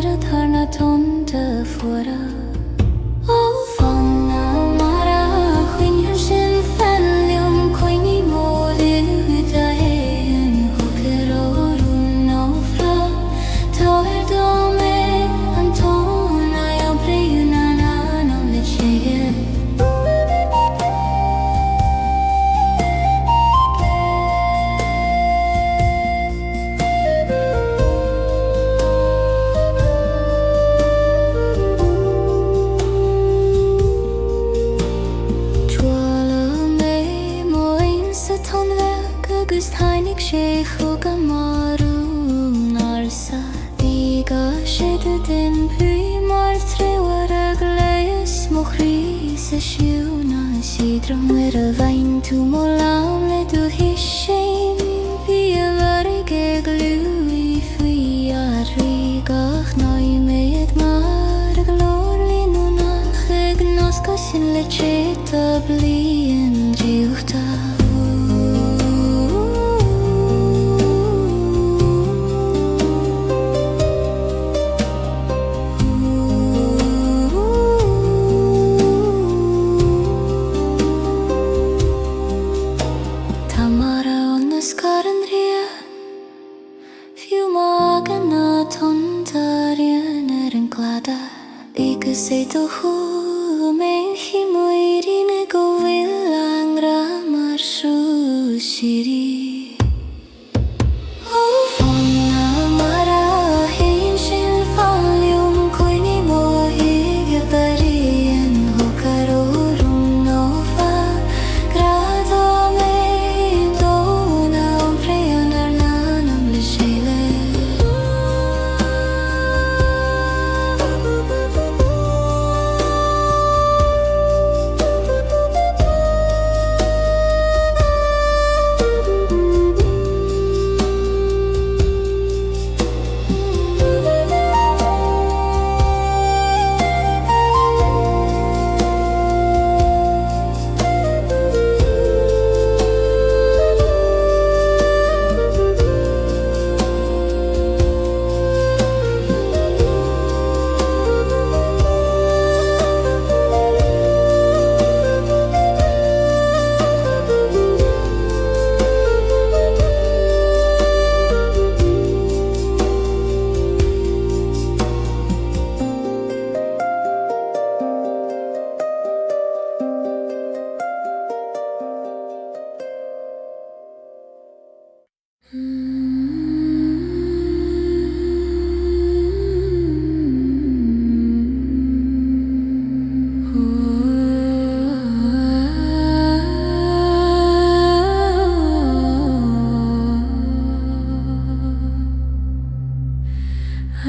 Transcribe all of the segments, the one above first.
mira tarna tonta fuera. Oh, fanna mara huinyan sin fenlium coini modi daen hokero runo fra toer dome antona yo breyuna na leche. Cheo gamaru narsa diga shede den pui mar trewara gleis mochri se shiuna sidra mera vain tu molam le du hishem biavari ge glui fui arigach noi med mar glorli nuna chegnoska sin le cheta blien jiuta. Say to who may he moirine go villang ramar shiri. Oh, fonna mara hin shin falium koini mohi gabarien hokaro runo fa grado me dona Mhaireann Anam lishele.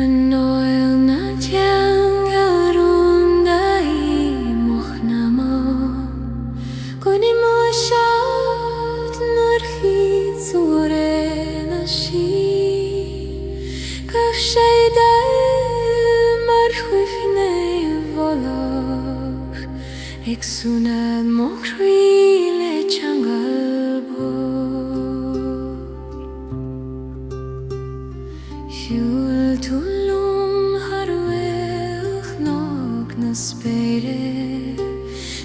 Anáil na Ceangal Rúnda Sochna Goni mo siad na'r chyd sŵre na si Gach siaid mar chwyfne volach Eg sunad mo chrile Ceangal bo Siúl tulum harwech nog na speire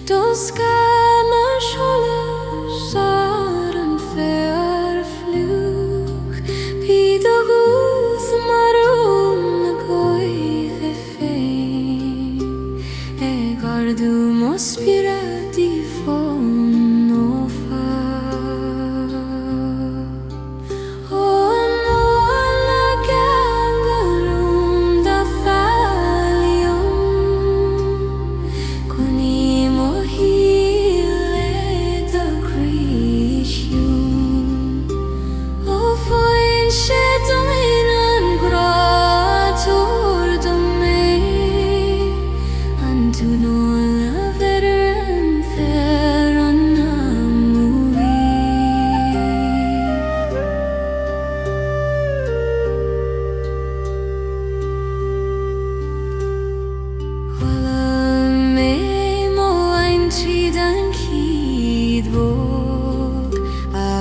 Dos gana sholas ar an fear fluch Pid o gwth marwn na goive fein Eg ardu mospira di ffôn o fa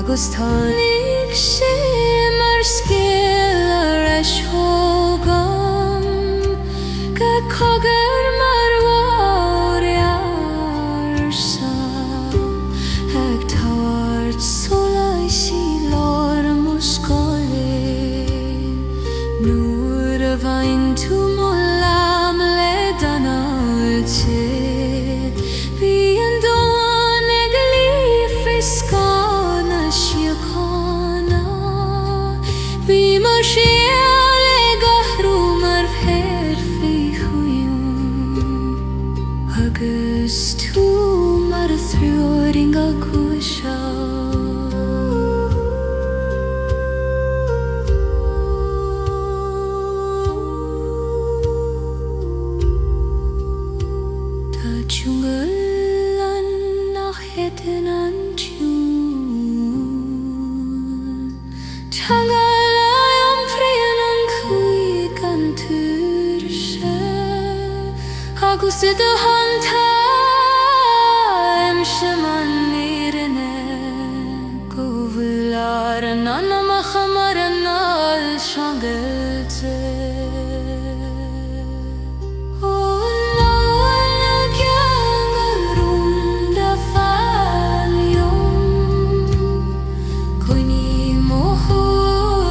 Agus tánig sé mar scéal ar a seógam Cogur marwar yarsa Ag tawart solai si lor muskole Nur vain tu molam le danalte Bian don egli fiskana Síochána Bima shiale gahru marfher fi huyum Agus tu mar thruringa kusha Ta Ceangal nach heten an tune Ceangal Amhrán an chuig an tuirse Agus Síthe hanta Seman Éire go bhfuil an Anam a chamar Anáil Ceangailte Anáil a geangal Rúnda faoi Coinní moholet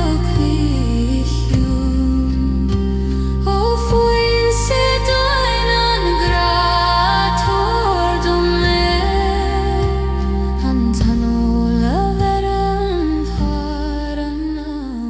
a cuichiún Ó faoin Síthe an grator dom le An tanol a veran par Anam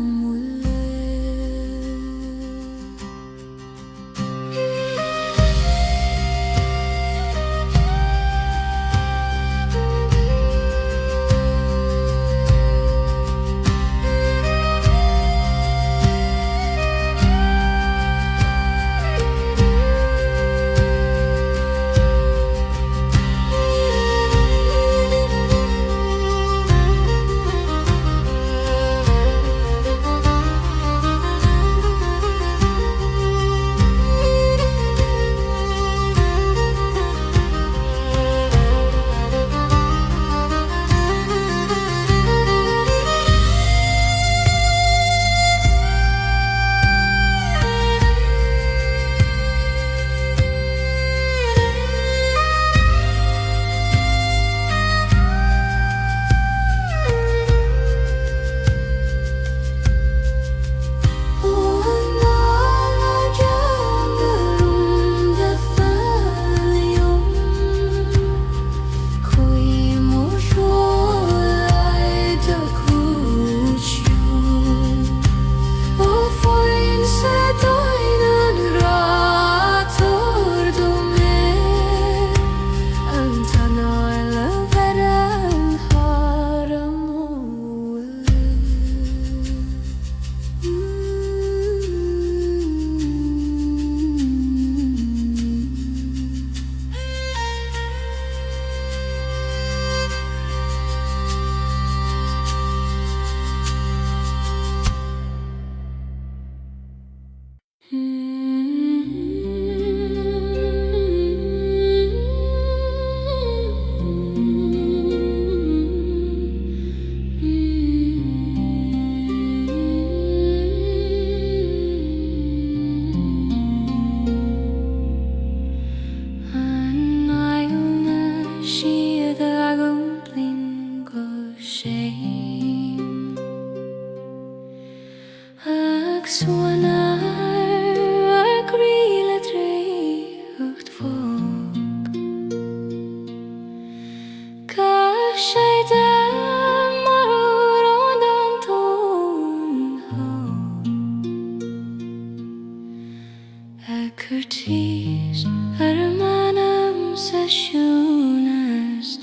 Curtis Manam sa sholas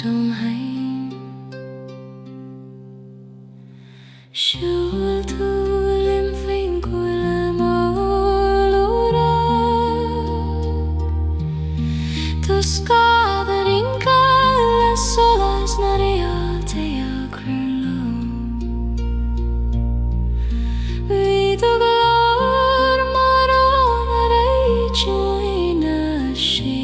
Shul tu limfing kulam olora Tu skadarin kala solas naria te akrlo Vito glor marona rei joina she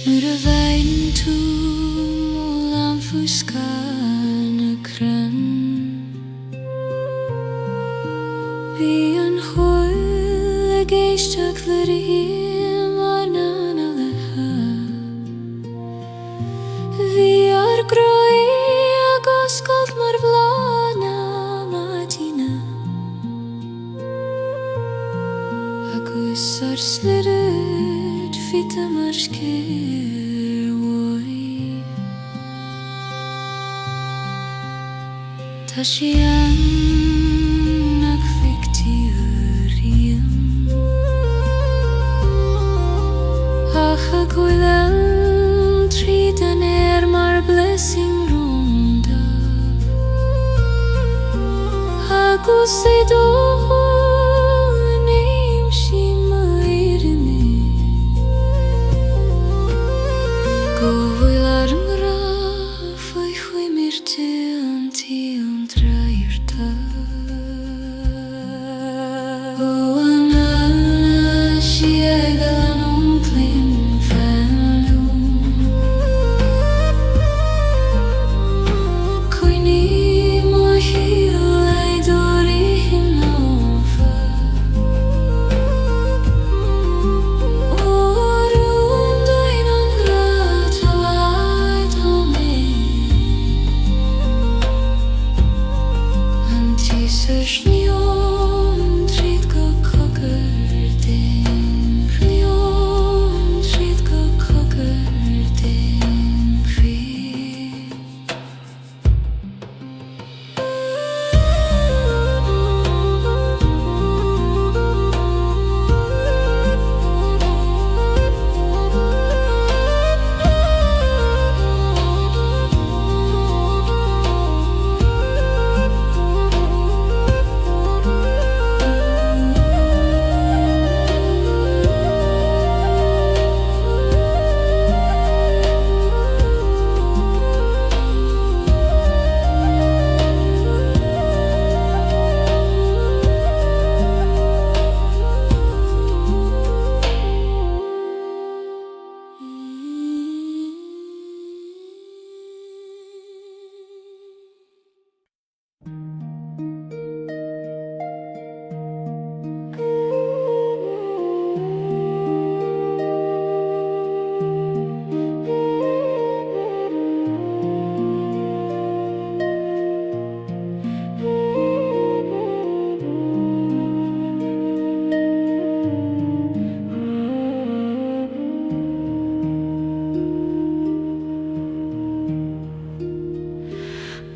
Nuair a bhain tú mó an fúscan a cran. Bhí an chóil a géisteach le riam an analaithe. Bhí ar groí agus gold mar blána madína. Agus ar slirid fita mar scéir mhói. Tá sí annach fictíor riam. Ach a ghuileann tríd an mar blessing Rúnda. Agus é dóin éim sí Mhaireann. Go bhfuil ar an rá faoi chuoi mirte an tí an drairta. Ó Anáil Ceangal an omplin fanlúm. Cuoine mo hiúil é dóirí hinófa. Ó Rúnda an grat a bhaid ó mé. An tíosa sníom tríd go cogur den chliom tríd go cogur den frí.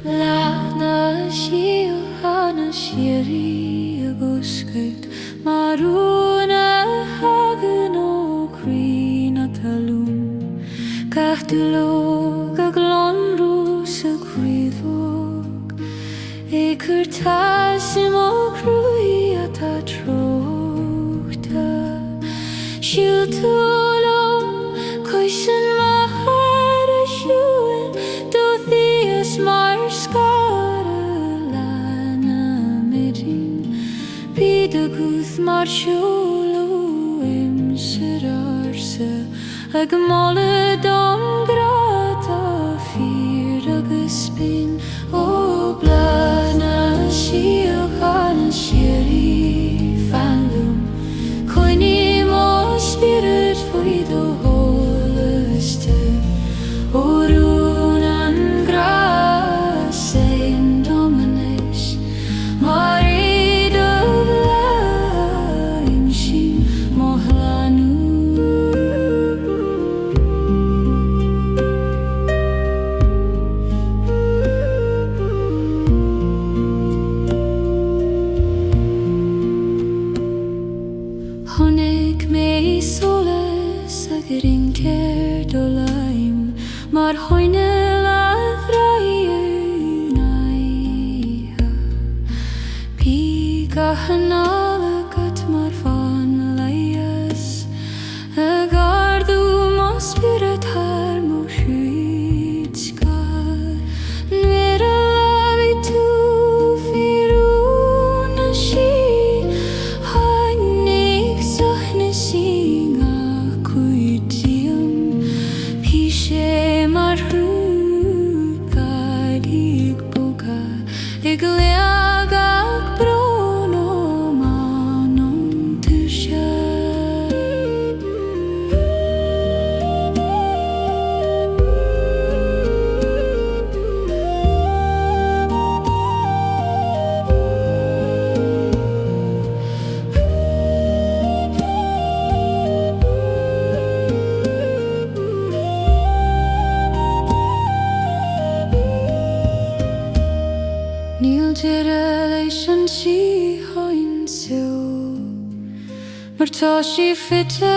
Bláth na síochána siarí agus scout marúna hagan ó crí na talún. Gach dúlóg a glonrú sa críomhóg. Écur tásim ó cruí a tá tróchta. Siúl túlóm coisin mahar a siúin do thíos mar scara lana midin. Bíd a gúth mar siúlú imsir arsa ag molla dom grata fír agus spin. Ó Bláth na síochána siarí fanlúm. Cuoine mo spirit faoi do hólaiste. Ó Rúnda an gras é an dominis. Mar iad a bhláim sin mo hlanú. Honnig mé solas ag rin céir do laim. Mar hoinil a bhraíonn aithe. Bhí gahanál agat mar fan leias. A gardú mo spirit har mo siúd scar. Nuair a labi tú fiúna sí. Hainnig Sochna sí ngach cuid díam. tá sí fitil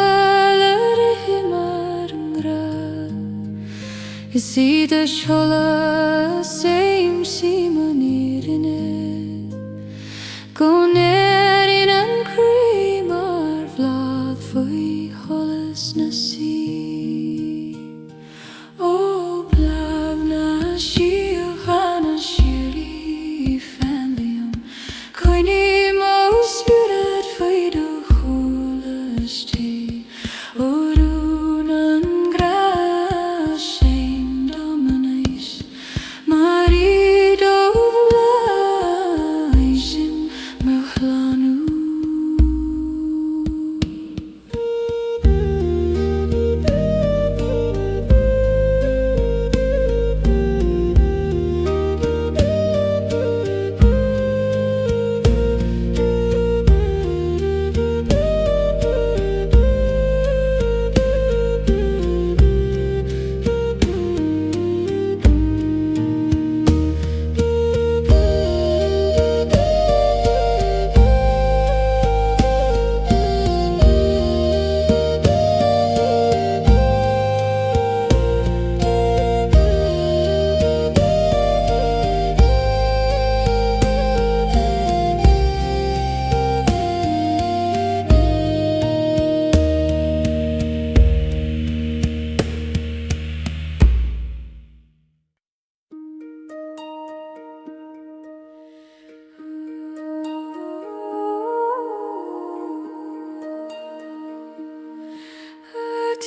mar an gra Is Síthe sholas same seaman Éire Go nerin an crí mar Bláth faoi sholas na sí O Bláth na Síochána síorí fanliam Coine mo spirit faoi do sholas tí O Rúnda an gra shame dominais Marid o Bláth Mhaireann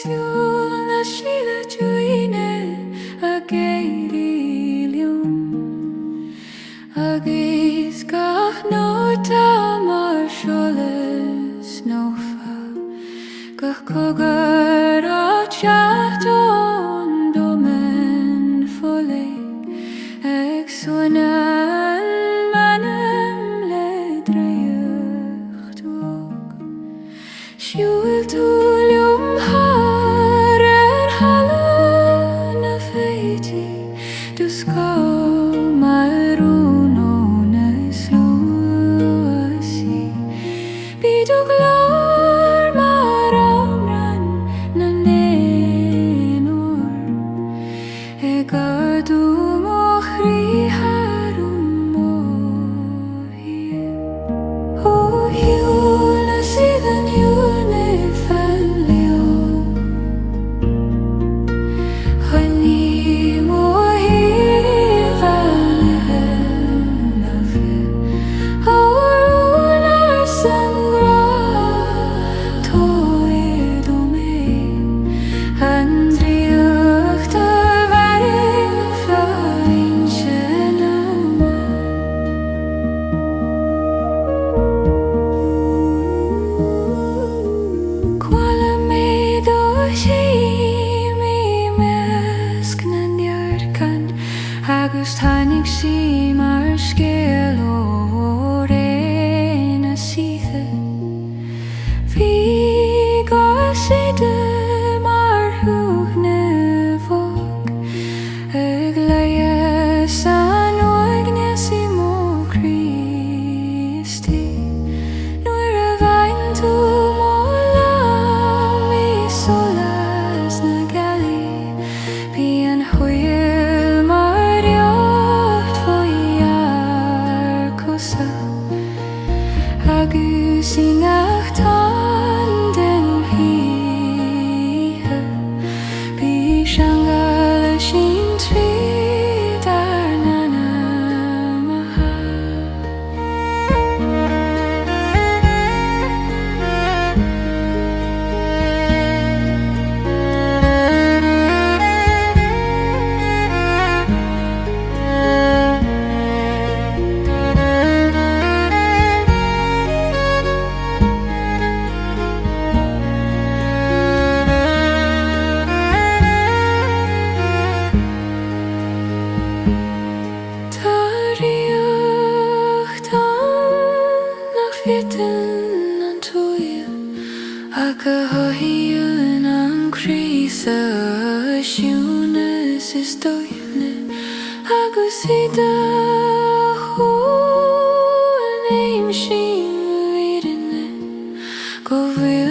Stillness Síthe joine a Gaelic Agus gach nóta mar sholas nófa Gach cogar á teacht ón domen folig Ag suanan manam le dreacht og Siúil túlium Dus go Mhaireann on a slúasi Bídu glár mar Amhrán na Linn E gadu mo chrí harum o hir O hiúl na Síthe hiúl me fellio Chani mo Agus tánig sí mar scéal ó ré na Síthe Bhí go Síthe mar thuach na bhog Ag leia san óigneas I mó Christi Nuair a bhain tú mó lam I sholas na gealaí Bhí an chuil mar Agus I ngachtan den Síthe Bhí Ceangal sin trí dar Anam Híonn an críosa siúnas is dóibhne agus Síthe chuan éim sin mhaireann go bhfuil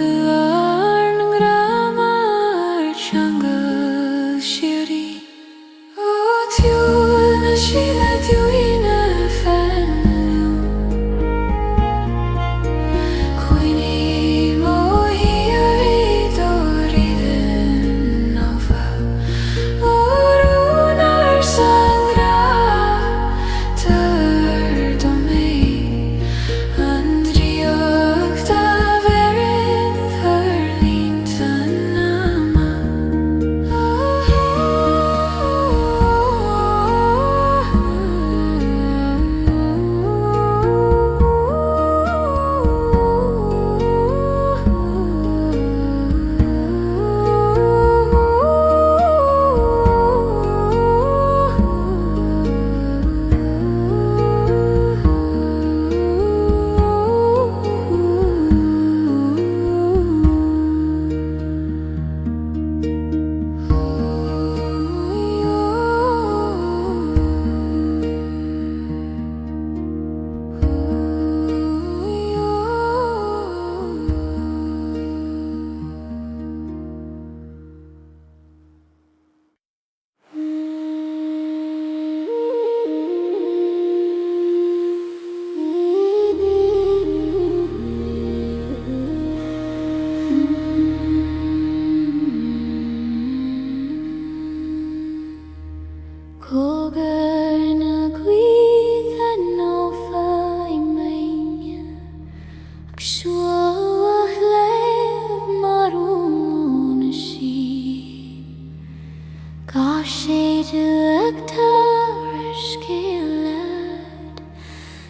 sé dúachtar scéalad,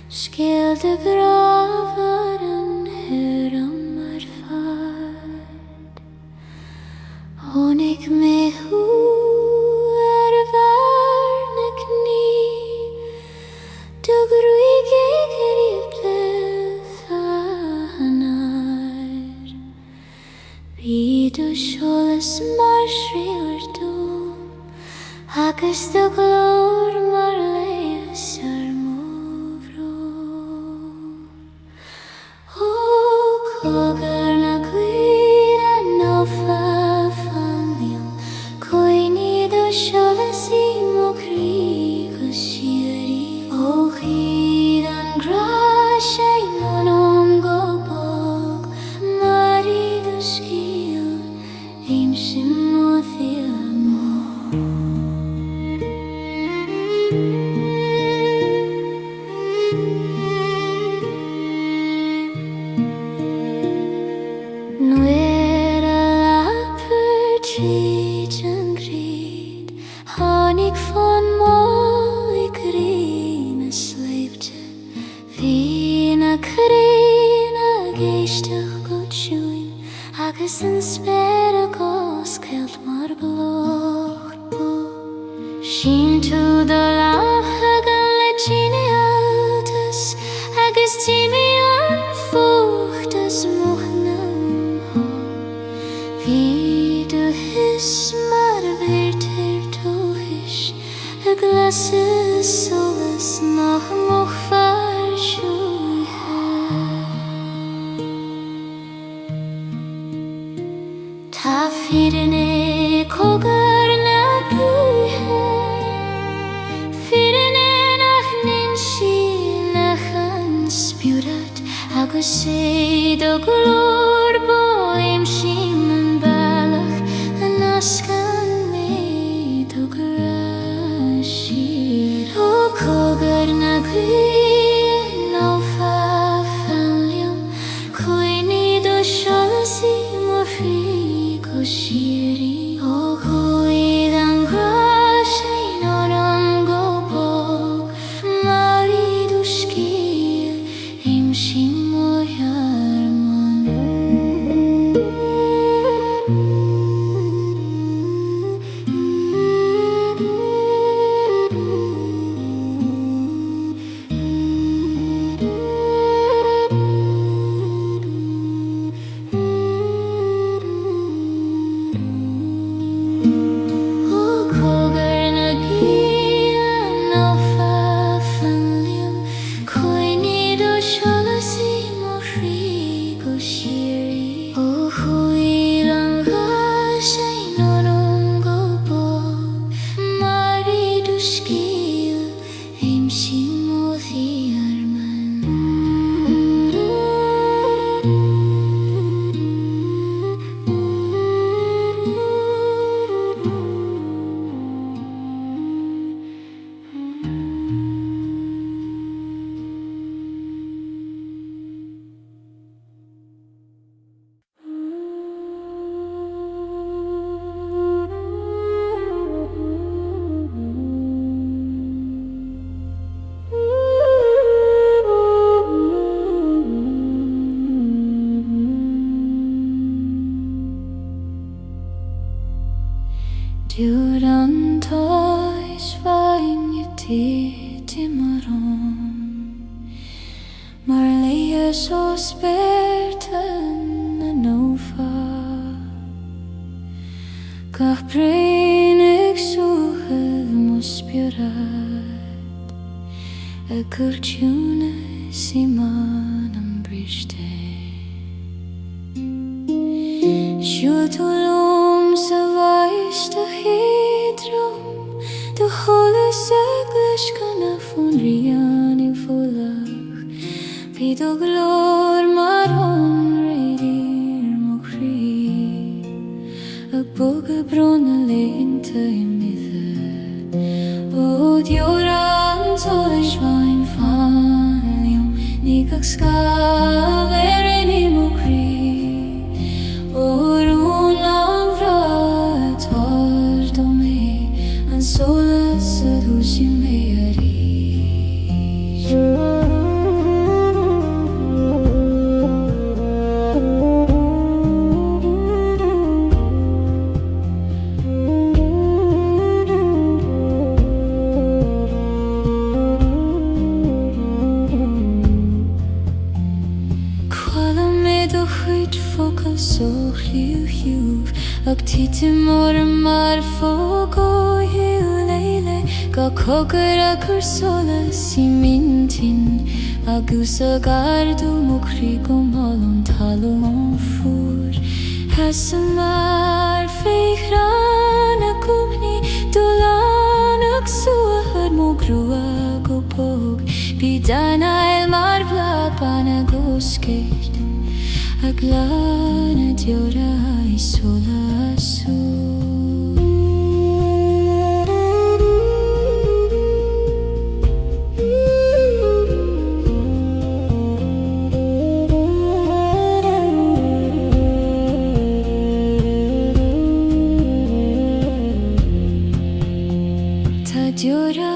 scéal de grafar an huram mar fad. Honig me hú bhar na cní, dogruig ag riblith Anáil. Bhí do sholas mar sríoir dó, agus do glór mar léas ar móvró. Ó cógar na cuire nó fafaliam, coinní do sholas I mo crí go siari. Ó chid an gra sé monom go bog, mari do scíal, aim sin mo thiam mo. Nuair a lapur tríd an gríd, tháinig fan mol I crí na sleibte. Bhí na crí na géisteach go tisiúin, agus an spéir a gos ceilt mar blocht bu. Sin tú do látha gan le tíine altas, agus tíime an fuachtas mohnam ho. Bhí do his mar a bhirtir tóis, a glasas solas nach moch far siúthe. Tá firin é cógar na buithe, firin é nach nin sí nach an spiúrat, agus sé do glór bóim sin an bailach, an ascan mé do gra sír. Ó cógar na cuí nó fafaliam, coinní do sholas I mo frí go siari. Ó chuid an gra sé monom go bog, mari do scíal, aim sin mo hearman. Ó cógar na gíla nó fafaliam, coinní do sholas I mo frí go siari. Ó chuid an gra sé monom go bog, mari do scíal, aim sin mo thiarman. Dúr an tois fáinne tí marom, mar léas ó spéirtan na nófa. Gach bréinnig súchad mo spiúrad, a gurtúna sí man an briste. Siúl tú lom sa bhaiste héadrom, do cholas eglis gan a fún rian I fólach, bhí do glór mar an réidir mo crí, ag bog a brona léanta I mithe. Ó dióra an tolis bhain fáiliam, ní gach scáil éireann I mo crí. Ó Rúnda bhrá tar do mé ag títí mór mar fógó hiú leile ga cogur a chur solas I mintin agus a gardú mo crí go málum talú an fúr Has mar féichrán a cúmni dúlán ag suahar mo grúa go póg Bhí Anáil mar Bláth banna gósceirt ag lána diora I solasú Tá diora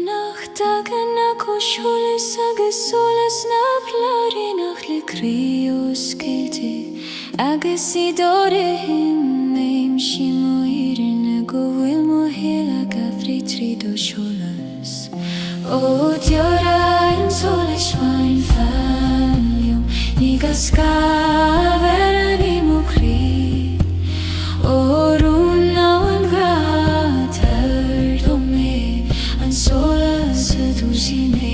nach dagan ako sholas agus solas na plári nach le Ceangalte agus I dóra hin éim si Mhaireann go bhfuil mo héla gafrí tríd ó sholas Ó diora an solas fain fáiliom ní go scabhar an I mo crí Ó Rúnda an grátar do mé an solas a dúsí mé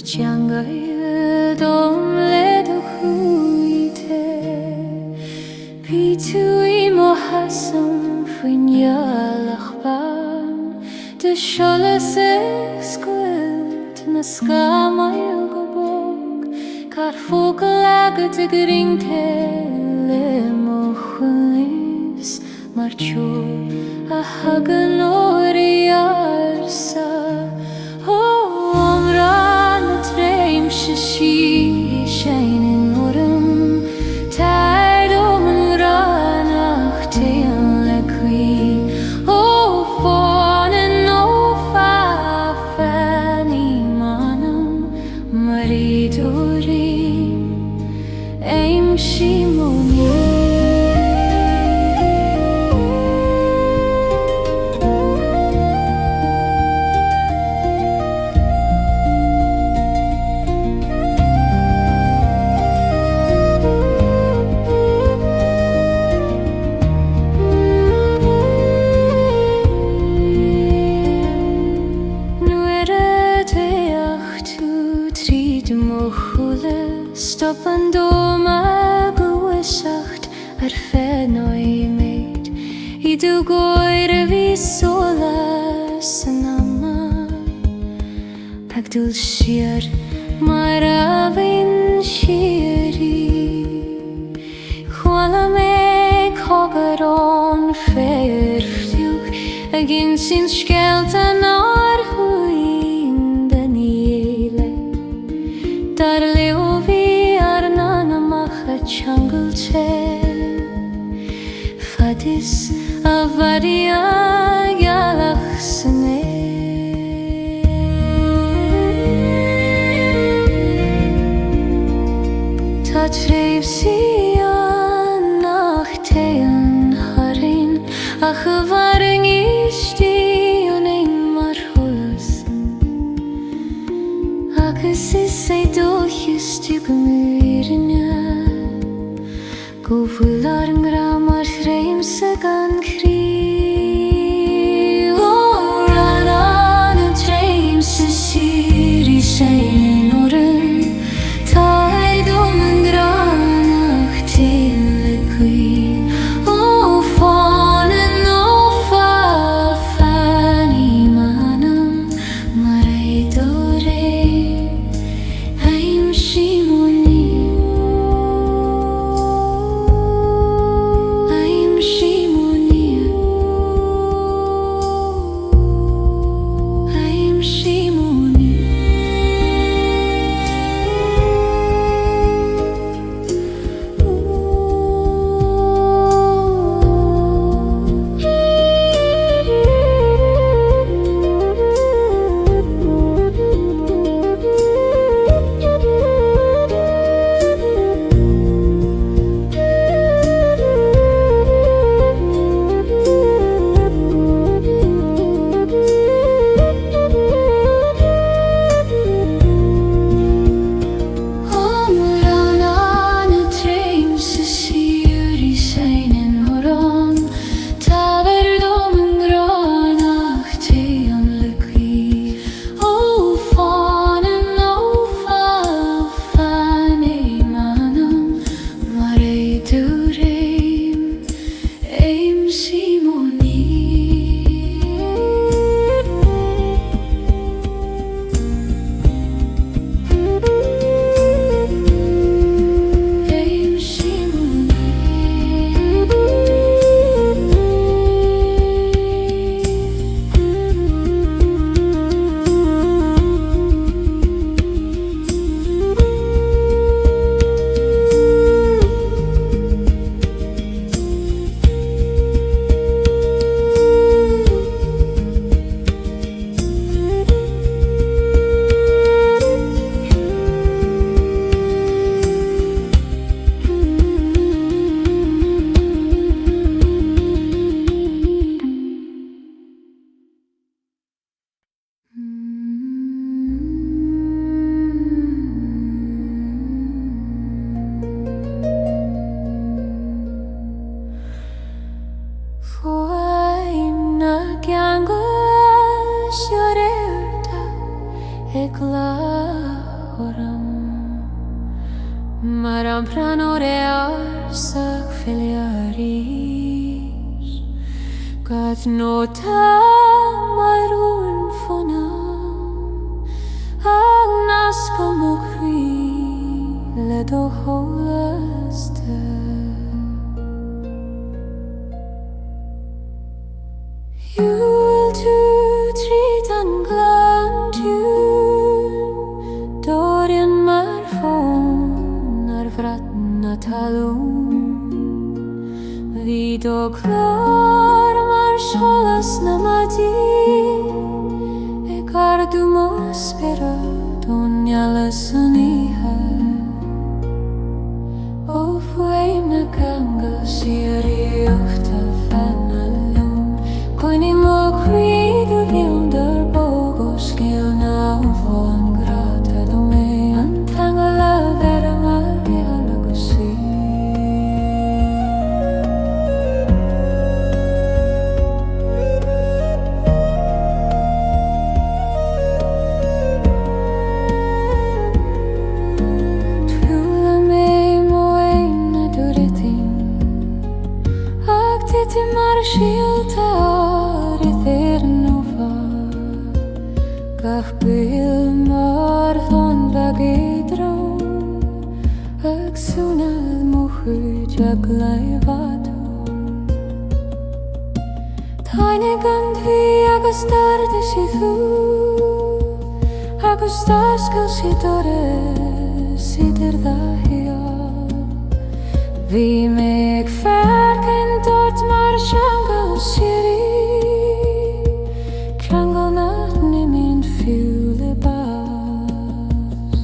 Ceangal dom le do chuite Bhí tú I mo hasam faoin gealach ban De sholas scuilt na scamail go bog Car fócail agad ag ringte le mo chulis Mar teoir a hagan óirí arsa Amhrán she shining autumn tired man ranach tail le queen oh fawn and no fa fanny manam maridori aim she Stop an doma goisacht fenoi meid I du goire vi solas nama Ag dul siar mar a vin siari Chwala me cogaron fair fluch Ag in sin skelta nar huin Daniele Dar leo vi ar nanamach Ceangailte Fadis a varia gealach sne Ta treib si an nach tean harin Ach varing isti on ein mar holas Agus is ei dochis tu gymyrna Go fwylar ngram ar chreim sa gan cri O ran an treim sa siri Amhrán orearsach filiaris Gat nota Mhaireann fona Agnas gomukri le do sholas You'll to treat and glan to Dorian marfon arvratna talum Vido klar mar sholas namadi E cardumo spera donjala suniha O faoi na Ceangal Síochána fanalum Coinni mo credo gildar bogos gil na von grata do me Antangala vera Mhaireann gusi Tula me mo na duritin Ag titi mar shilta Gach bil mar thon bagidro Ag sunad mochud jaglai vado Taine gandhi agus tarde si thu Agus taskel si dore si dirda hial Vi meg ferken dort mar Ceangal siri Ceangal na nimin fiule bas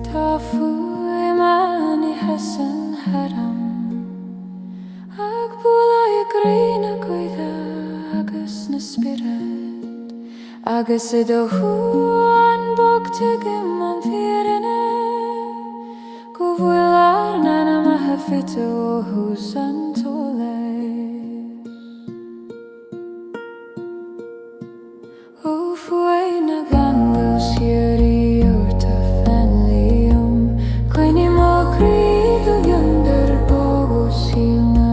Ta faoi mani hasan haram Ag bula I greina goida agus na spirit Agus I do chuan bogtugim an fyrine Go bhfuil arnana ma hafito hús an tole O faoi na Ceangal Síochána fanlium Coinni mo credo yonder bogos gil na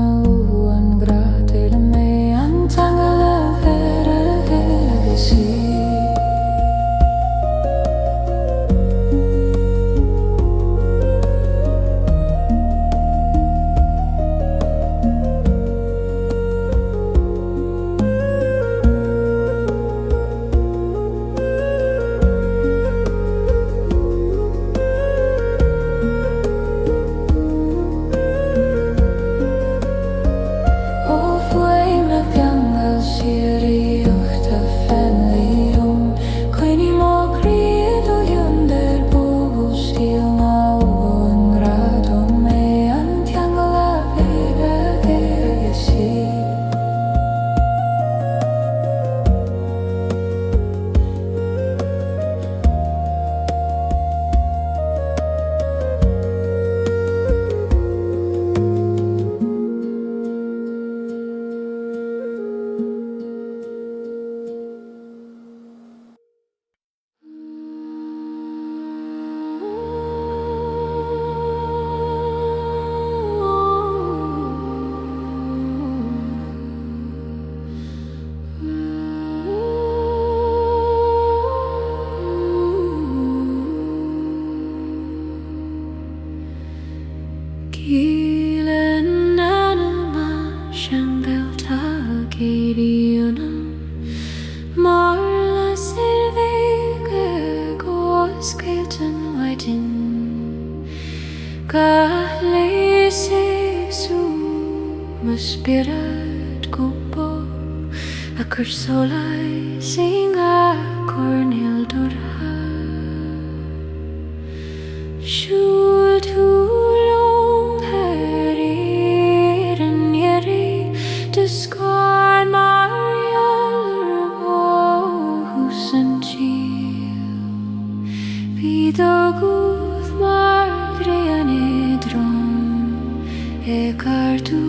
an grata le me Antangala vera gusi O faoi na Ceangal Síochána fanlium Coinni mo credo yonder bogos gil na an grata me Antangala vera gusi Gilen Anam Ceangalte Giriona Marla Sírvige goscailten waidin Gaelic su ma spirit gubo A cur solai singa cornel dorha Shul tulum herin yeri Discar Mhaireann husan chil Vido guth mar Mhaireann E cardu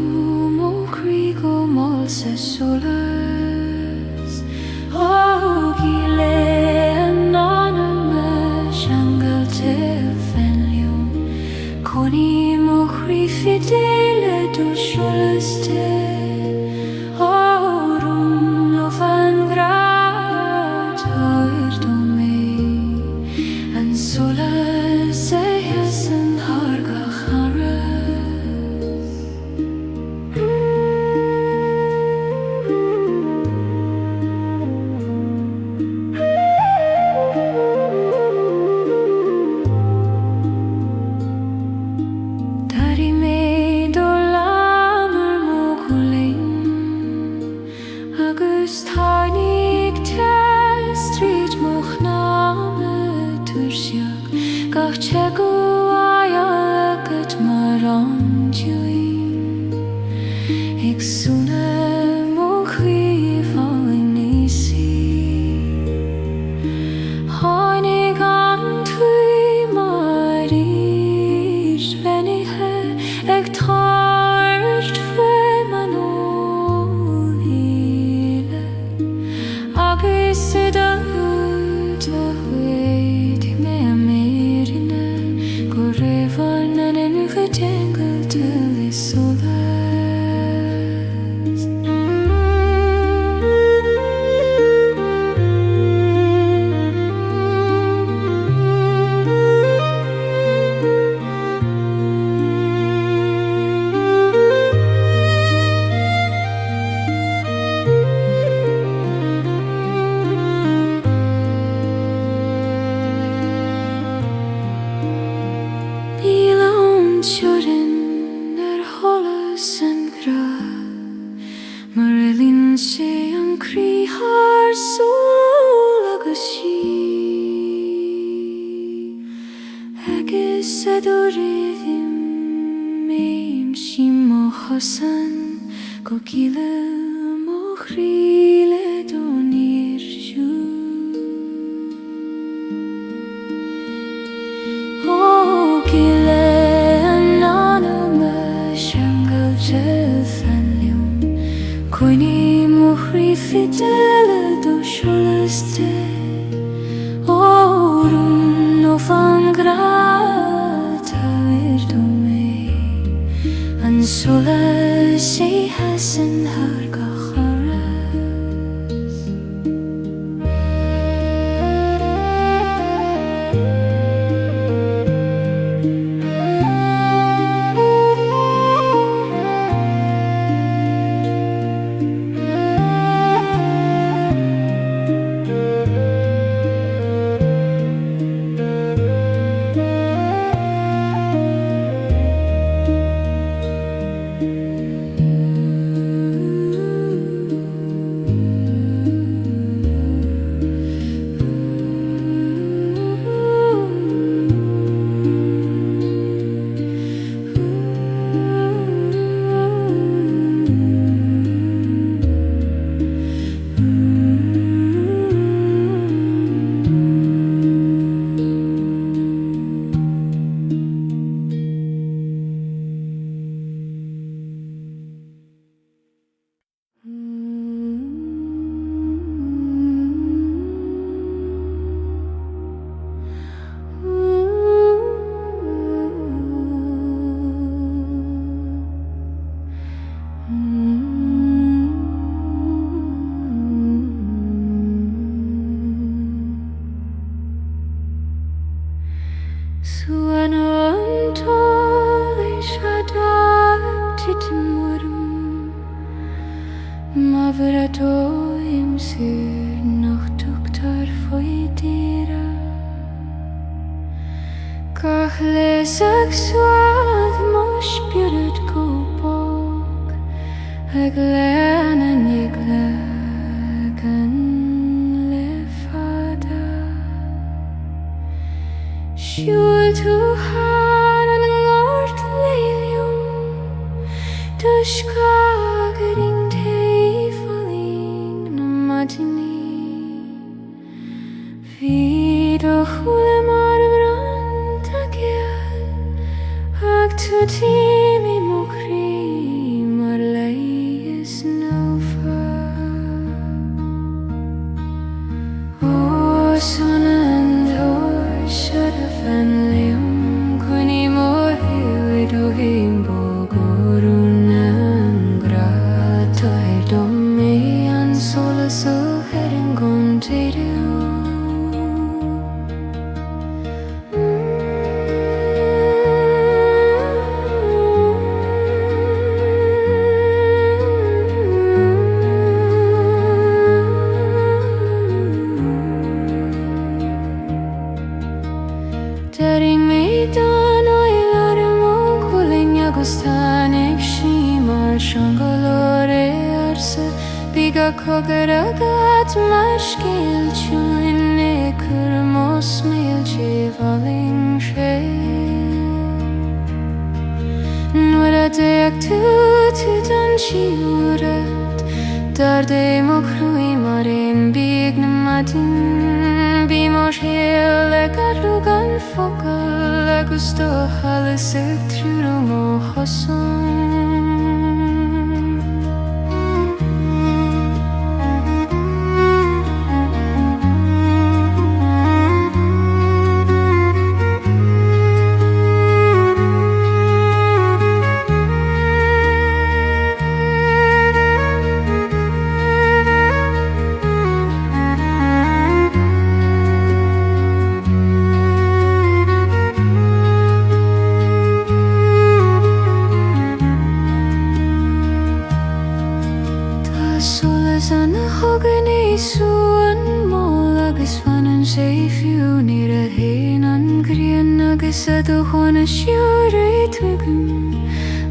mochri fidele do sholas Orun of angrat do me and solas yes and hargach Chego ayagat maranjuin Iksuna mochri fainisi Hanig antui maris venihe Ektart fe manolile Agisida Ceangalte solas Shurin holas and gra Mhaireann sé an crihar soul agus agus adorim meim shimo hasan go gile mochrile donir oh gile Coini mochri fidele do sholas Orun of angrat do me and solas yes and hargach Should have been Liam, Quinny more, we do he Kogaragat marskil tjoine kurmos milje valing she Nora deg tu dan shiuret Dar de mokrui marim bigne madin Bimos hele garugan fokal Agusto halesik trurumo hoson Sado hona shiore tugum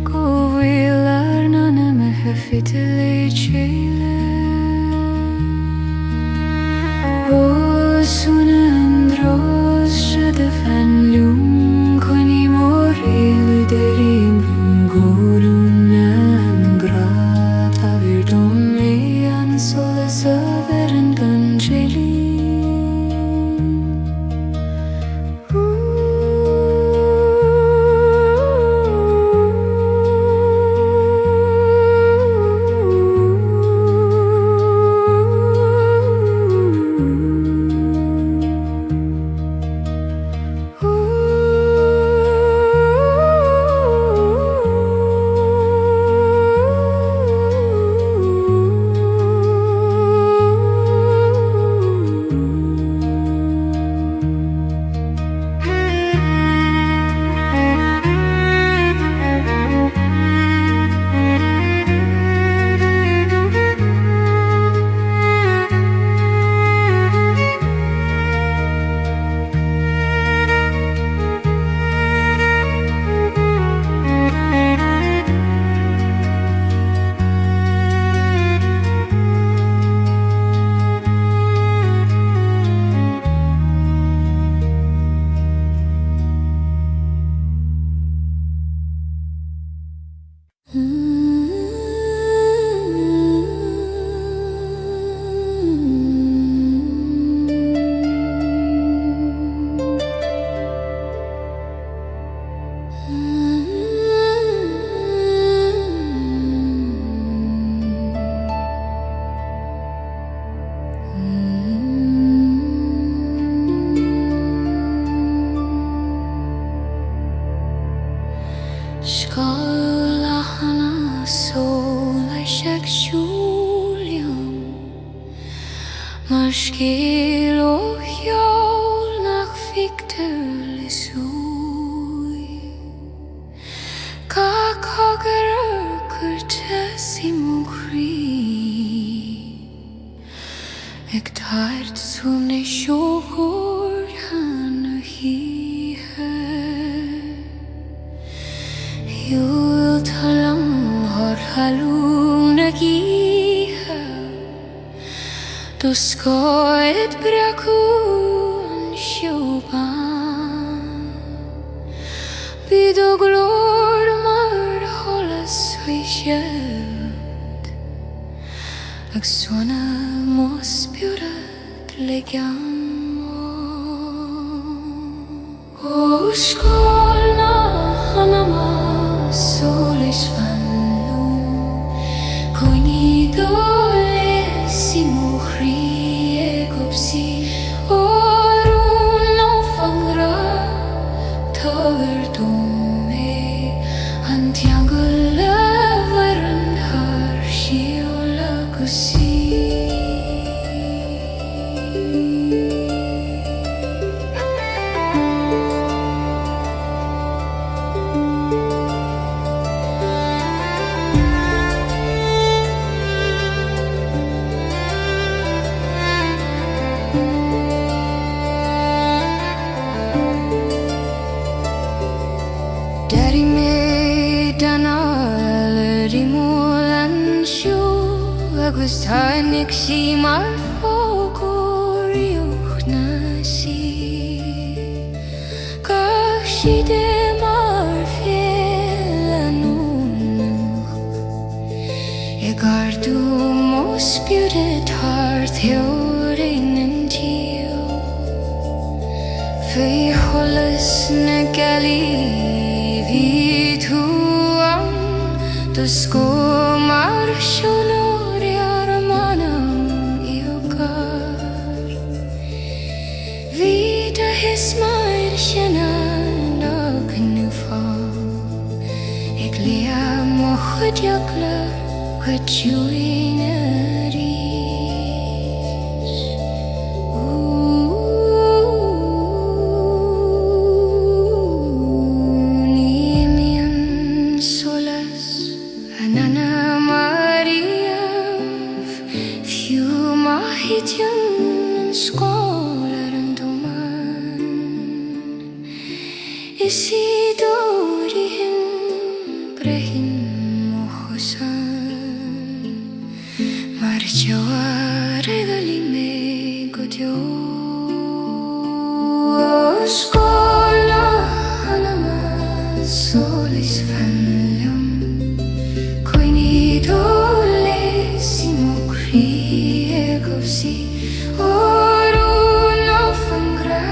Go vilar nana me hefitele chele O sunandros shade fanlum Koni morelu derim Gorunam grat Avirdom me an sola saveren ganjeli Skoet brakun sjoban Bido glor mar hållas vid kjöld Ag såna måsbjuret legam Och skolna hanama solis fannum Koini dole simo si orun no fangra tager dumme Ceangal leveran har Cheo kusi agus tánig sí mar fógóíoch na sí Gach Síthe mar félanúnach I gardú mó spiúde tar theorin an tío Faoi sholas na gealaí bhí tú an do scó mar siolóirí ar Anam I ogar Bhí de his mair sinna nach nu fá Ag lia mo chuideagla chuidúin a rís Ní mian solas Anam fiú maithidjan an scóil ar an doman Is I dóiríhin brehin mo chosan Mar teo a regalí mé go deo Scóil na Anam solis fanliom Coinní dólis I mo críegósí Orún á fangra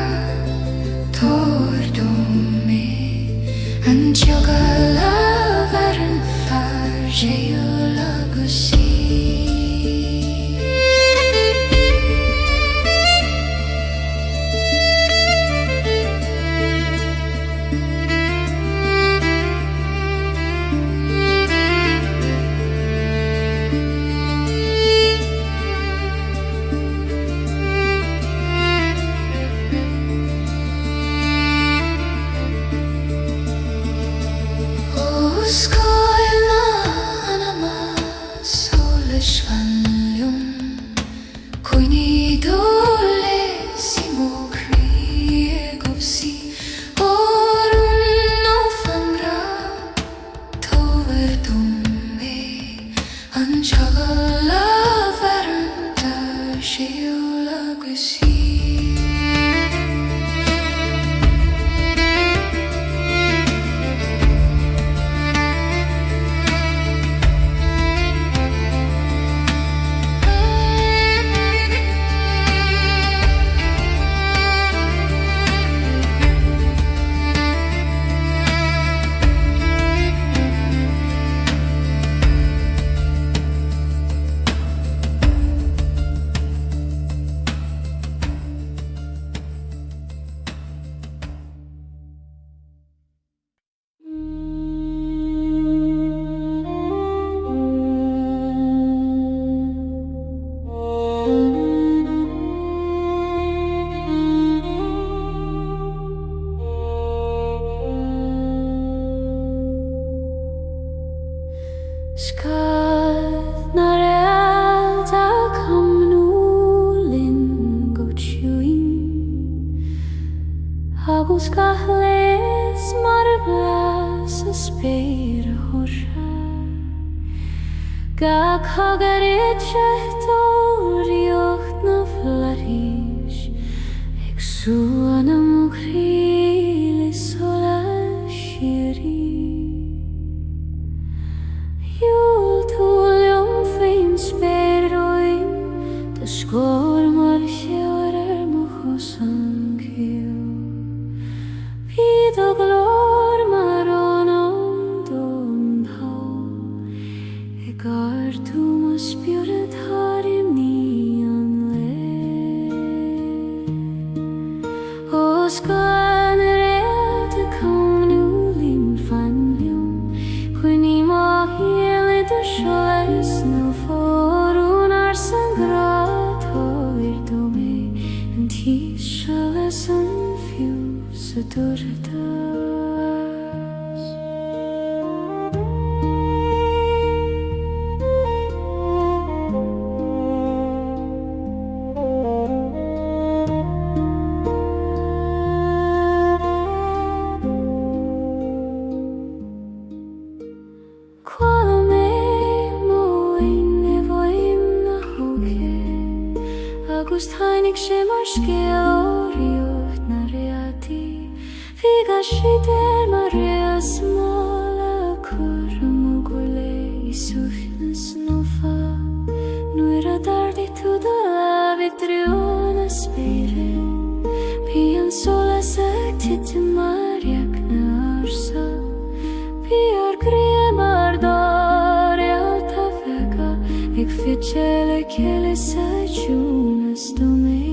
Tordome An teagal a bharan far Cheo lagosí Scóil na Anam solis fanliom Coinní dólis I mo críegósí Orún á fangra Tordome An teagal a bharan tar Cheo lagosí Scad na réalta camnú Linn go tiúin agus gach leis mar a blas a spéir a thorsa Gach thugad teachtóiríocht na flarís ag sú Anam ó chríli solas sirí Júl túliom féin spéiroin de scóir mar seoir ar mo chosan Cheo Bhí do glór mar Anam don thó I gardú mo spiúde tharim ní an le Scóil na réalta camnú Linn fanliom Coinní má sholas no forún ar sangra Tordome An tí sholas an fiú sa dúrtas Quala mé mo in sé mar scéalóireacht na réaltaí Figa sidir mar réas mála chur mogule I Sochnas nó fa Nuair a dardaí tú do labhadh triúna spéire Bhí an sholas ag tite mariach na arsa Bhí ar gria mar dar alta vega Ag fichele cele sa chúnas do mé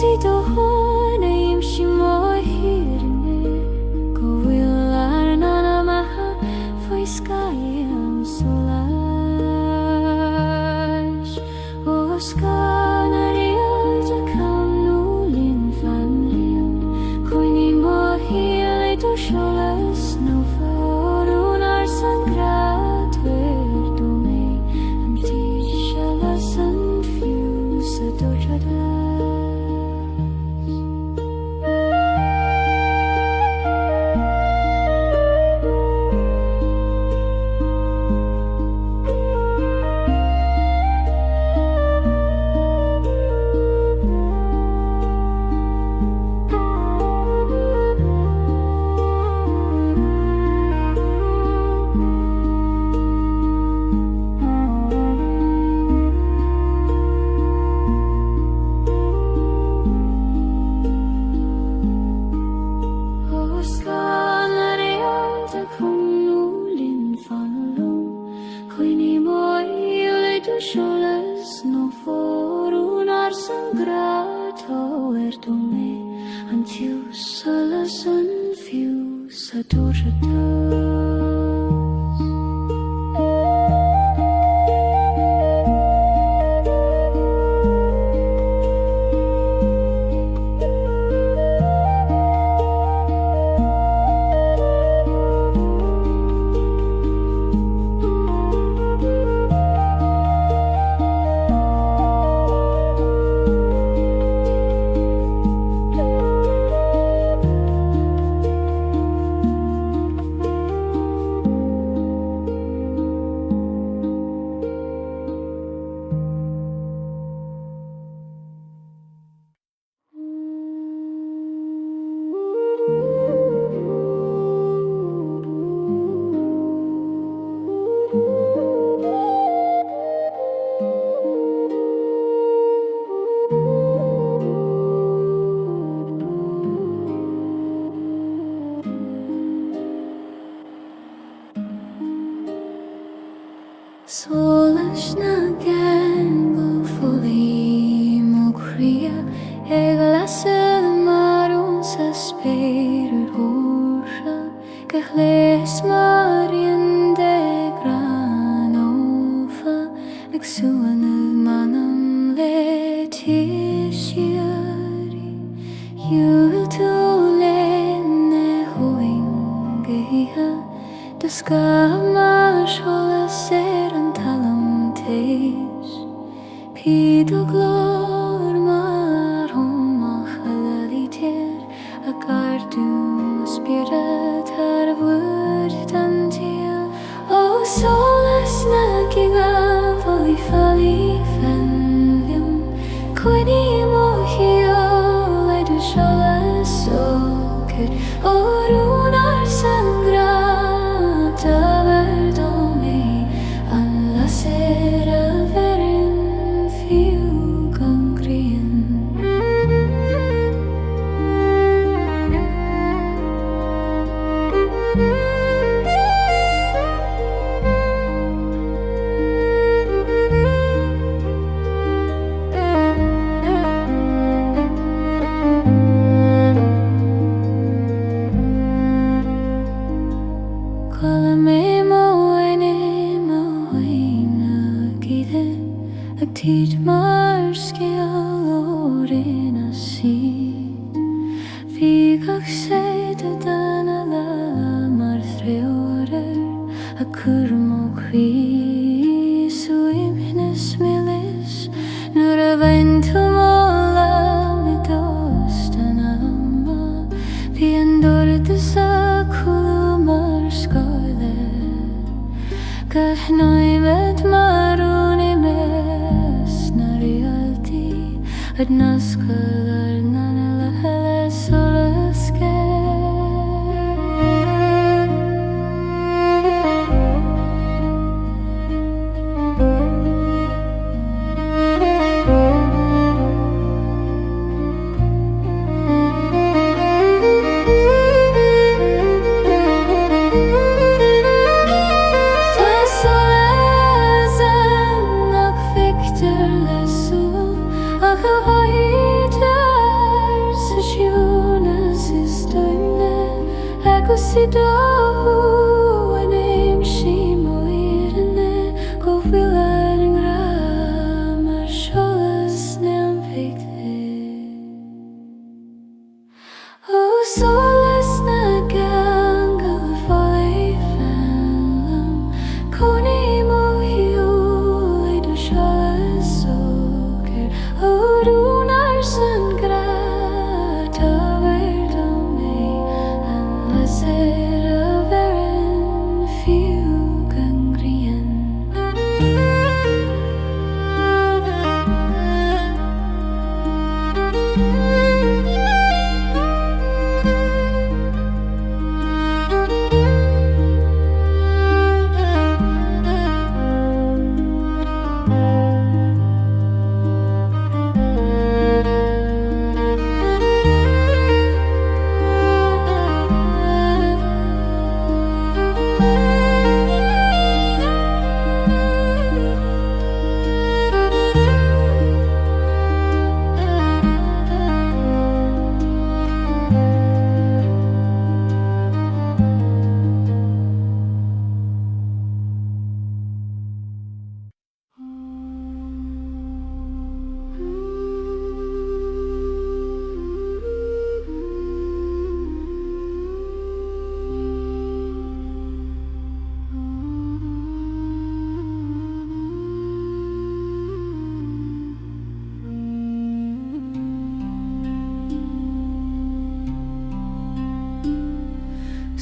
Síochána imsí Mhaireann go bhfuil ar an Anam faoi scaí an sholas ó scaná réalta camnú Linn fan Linn Coinní Mhaireann do sholas nó fórún ar san gráadhfuir do mé an tír sholas an fiú sa dúrtha Sholas na Ceangal fully mo cria ag lasad marún sa spéidir hóra gachléis Mhaireann de granófa ag suana manam le tíisiari Yúil tú lenne hoing gaithe Dusca mar sholas an talam teis Píd o glór mar homach a lalitéir a gardúm a spirit ar a bhuid dan tíal Ó sholas na gCeangal faoi fenliún Coinní Mhaireann le do sholas sócad ó rún ar san Tíd mar scéalóireann a sí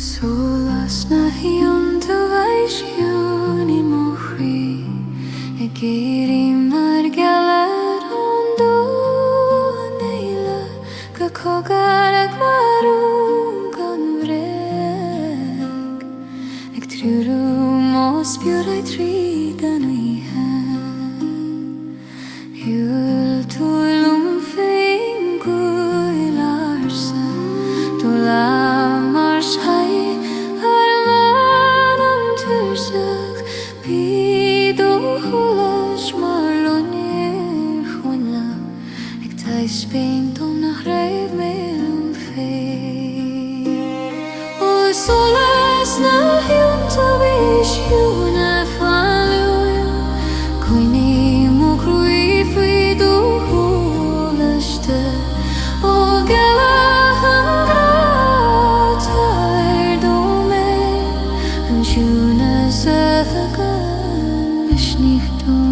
Sholas na hianta vaishioni mohri Egiri mar galar ondo neila Gakogarag marum ganvreg Eg truru mos bjurai tridan ihan Jul tulum fingu ilarsa Tula mars hai Spain dom nach reid melum fei O solas na hiunta vish hiuna faluja Koini mo krui fui du hulaste O galahan gratar dome An hiuna zadagan vishnichtum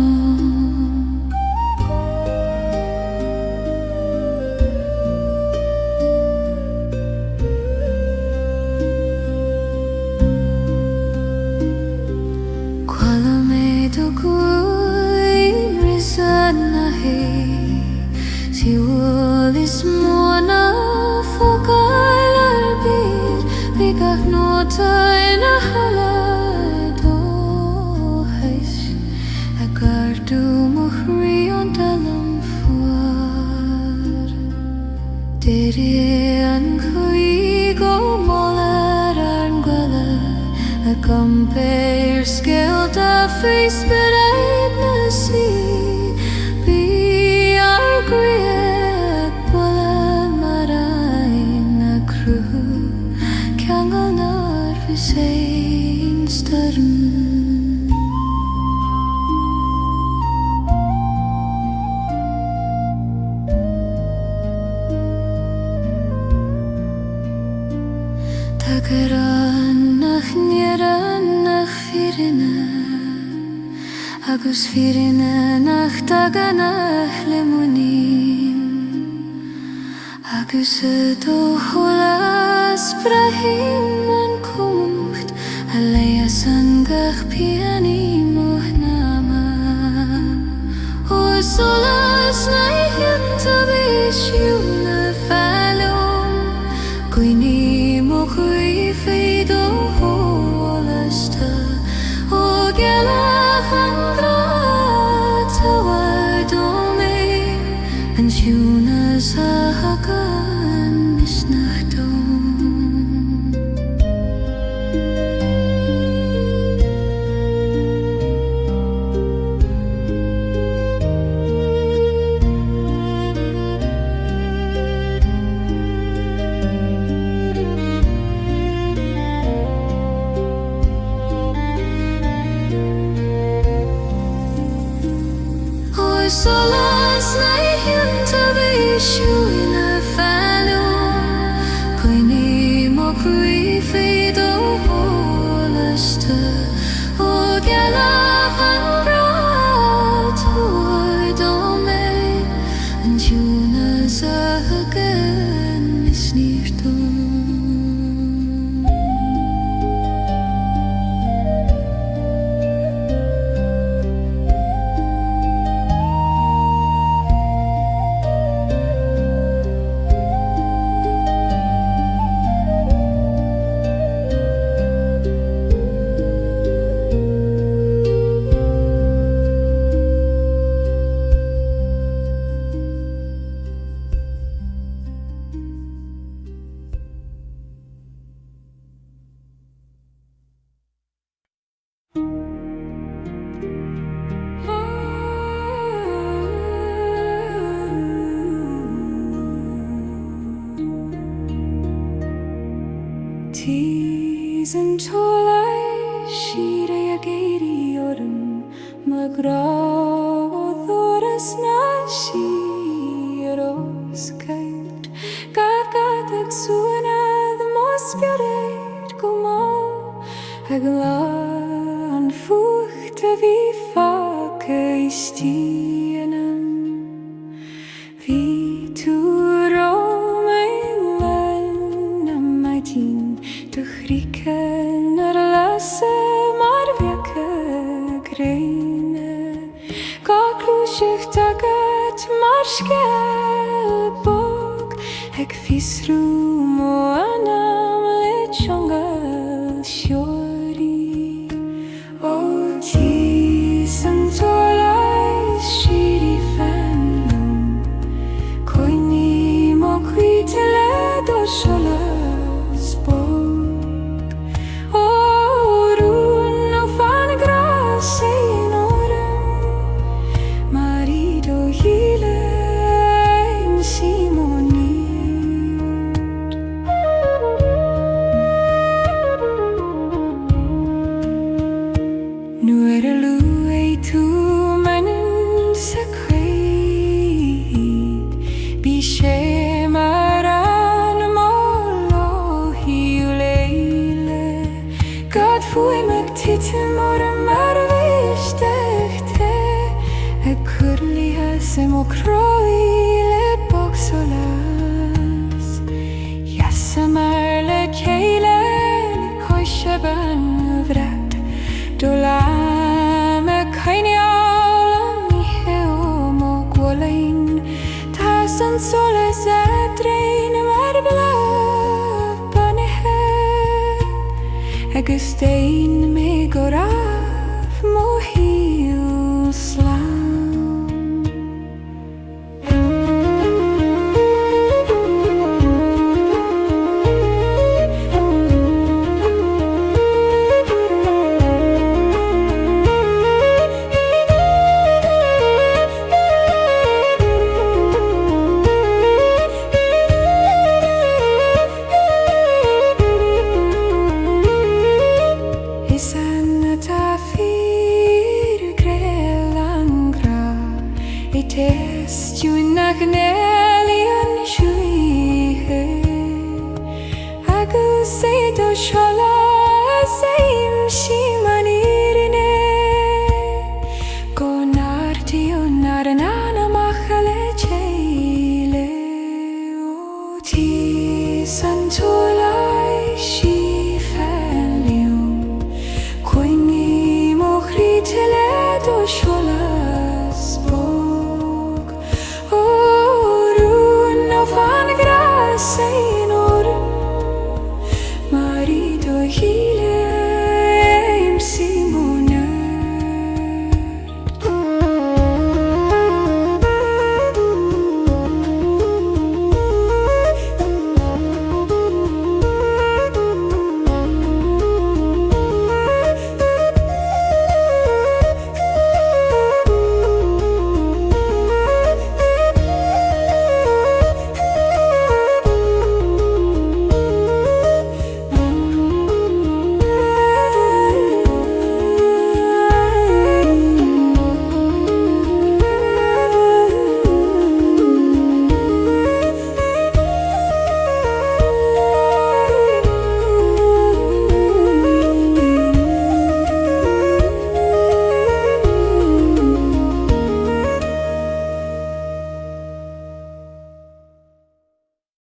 Compare scale the face bereid na si Be our great bolan marai na cru Ceangal nar visein starm Agus firina nach taganach lemonin Agus do holas brahim an kumt Aleas an gach piani mohnama O solas na hienta sholas na gTonnta bhí na faoi Coinní mo cui faoi do holasta O gealach an brat Hoi do me An tiúna sa hagan is níortó Tís an tólai Síthe a géirí orm Magrádoras na Síocháin Gad ag suanad Mos bearid go má Ag lá an fucht a bhí faca istí Anam Bhí tú Chrícan lasa mar bheacha gréine Gá clúiseach tagad mar sceal bog Ag físrú mo Anam le Ceangal seoirí Ó tís an tólai Síthe fanlum Coinní mo cuite le do sholas bog Faoi mag tite mor mar bhísteachta Ag curlíthe sem ó croí le bog sholas Yasa mar le chéile le coise ban bhread Do lam a caineál am ihe ó mo golainn Tá san sholas a drain mar Bláth banithe Agus déin me go raibh mo híl slán Stillness